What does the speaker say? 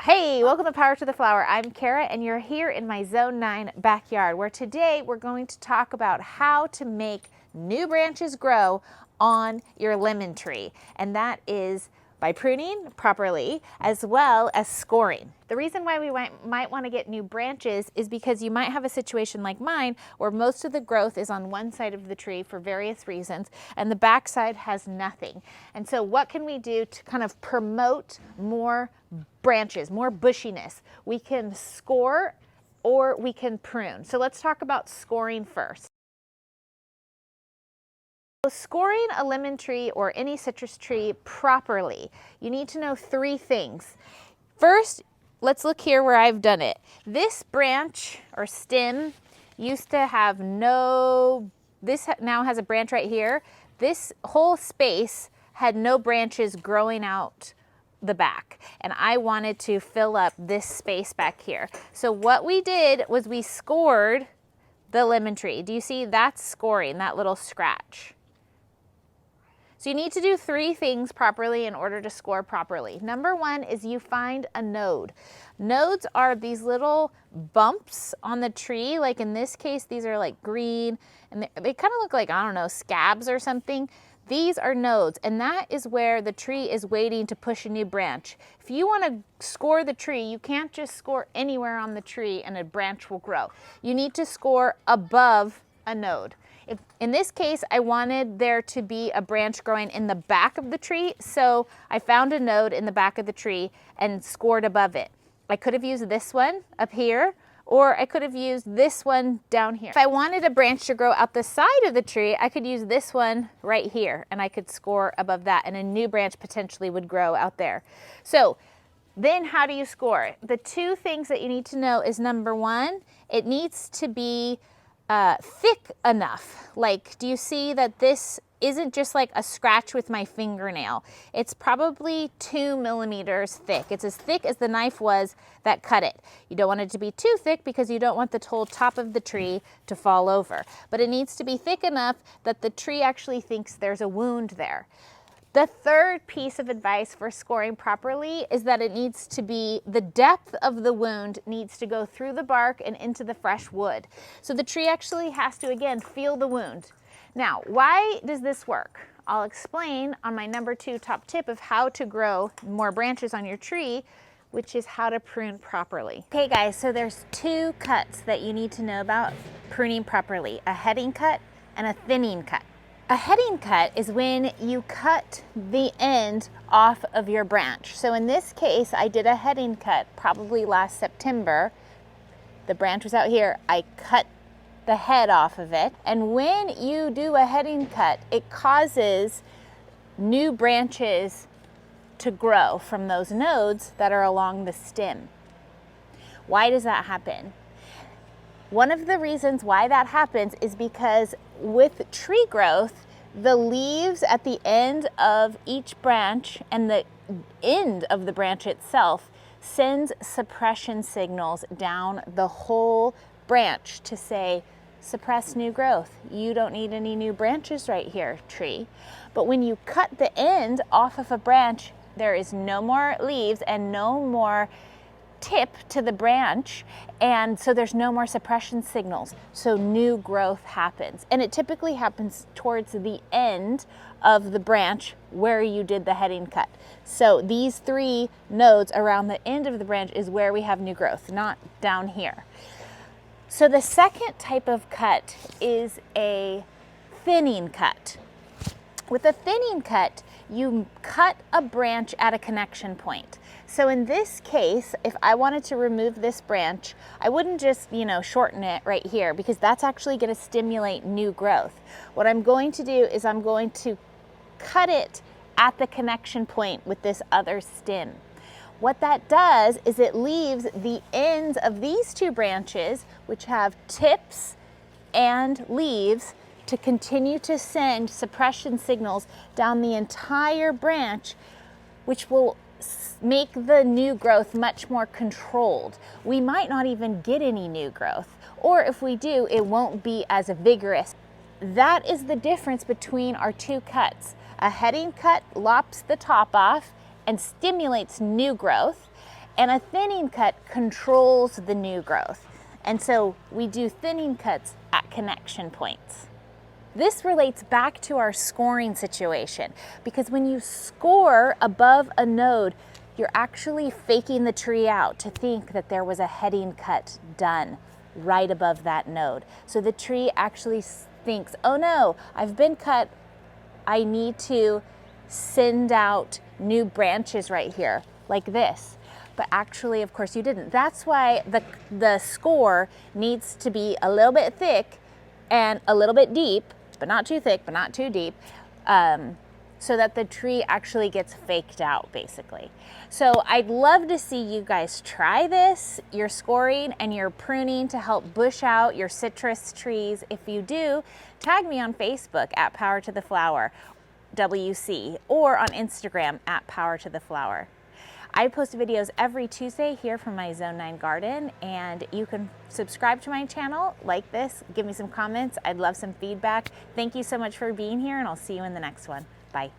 Hey, welcome to Power to the Flower. I'm Kara and you're here in my Zone 9 backyard where today we're going to talk about how to make new branches grow on your lemon tree. And that is by pruning properly as well as scoring. The reason why we might want to get new branches is because you might have a situation like mine where most of the growth is on one side of the tree for various reasons and the back side has nothing. And so what can we do to kind of promote more branches, more bushiness? We can score or we can prune. So let's talk about scoring first. So scoring a lemon tree or any citrus tree properly, you need to know three things. First, let's look here where I've done it. This branch or stem used to have this now has a branch right here. This whole space had no branches growing out the back, and I wanted to fill up this space back here. So what we did was we scored the lemon tree. Do you see that's scoring, that little scratch? So you need to do three things properly in order to score properly. Number one is you find a node. Nodes are these little bumps on the tree. Like in this case, these are like green and they kind of look like, I don't know, scabs or something. These are nodes, and that is where the tree is waiting to push a new branch. If you want to score the tree, you can't just score anywhere on the tree and a branch will grow. You need to score above a node. In this case, I wanted there to be a branch growing in the back of the tree, so I found a node in the back of the tree and scored above it. I could have used this one up here, or I could have used this one down here. If I wanted a branch to grow out the side of the tree, I could use this one right here, and I could score above that, and a new branch potentially would grow out there. So then how do you score? The two things that you need to know is, number one, it needs to be thick enough. Like, do you see that this isn't just like a scratch with my fingernail? It's probably 2 millimeters thick. It's as thick as the knife was that cut it. You don't want it to be too thick because you don't want the whole top of the tree to fall over. But it needs to be thick enough that the tree actually thinks there's a wound there. The third piece of advice for scoring properly is that it needs to be, the depth of the wound needs to go through the bark and into the fresh wood. So the tree actually has to, again, feel the wound. Now, why does this work? I'll explain on my number 2 top tip of how to grow more branches on your tree, which is how to prune properly. Okay guys, so there's 2 cuts that you need to know about pruning properly, a heading cut and a thinning cut. A heading cut is when you cut the end off of your branch. So in this case, I did a heading cut probably last September. The branch was out here. I cut the head off of it. And when you do a heading cut, it causes new branches to grow from those nodes that are along the stem. Why does that happen? One of the reasons why that happens is because with tree growth, the leaves at the end of each branch and the end of the branch itself sends suppression signals down the whole branch to say, suppress new growth. You don't need any new branches right here, tree. But when you cut the end off of a branch, there is no more leaves and no more tip to the branch, and so there's no more suppression signals, so new growth happens, and it typically happens towards the end of the branch where you did the heading cut. So these 3 nodes around the end of the branch is where we have new growth, not down here. So the second type of cut is a thinning cut. With a thinning cut, you cut a branch at a connection point. So in this case, if I wanted to remove this branch, I wouldn't just, shorten it right here, because that's actually going to stimulate new growth. What I'm going to do is I'm going to cut it at the connection point with this other stem. What that does is it leaves the ends of these 2 branches, which have tips and leaves, to continue to send suppression signals down the entire branch, which will make the new growth much more controlled. We might not even get any new growth, or if we do, it won't be as vigorous. That is the difference between our 2 cuts. A heading cut lops the top off and stimulates new growth, And a thinning cut controls the new growth. And so we do thinning cuts at connection points. This relates back to our scoring situation, because when you score above a node, you're actually faking the tree out to think that there was a heading cut done right above that node. So the tree actually thinks, oh no, I've been cut, I need to send out new branches right here, like this. But actually, of course, you didn't. That's why the score needs to be a little bit thick and a little bit deep, but not too thick, but not too deep, so that the tree actually gets faked out, basically. So I'd love to see you guys try this, your scoring and your pruning, to help bush out your citrus trees. If you do, tag me on Facebook at Power to the Flower WC, or on Instagram at Power to the Flower. I post videos every Tuesday here from my Zone 9 garden, and you can subscribe to my channel, like this, give me some comments. I'd love some feedback. Thank you so much for being here, and I'll see you in the next one. Bye.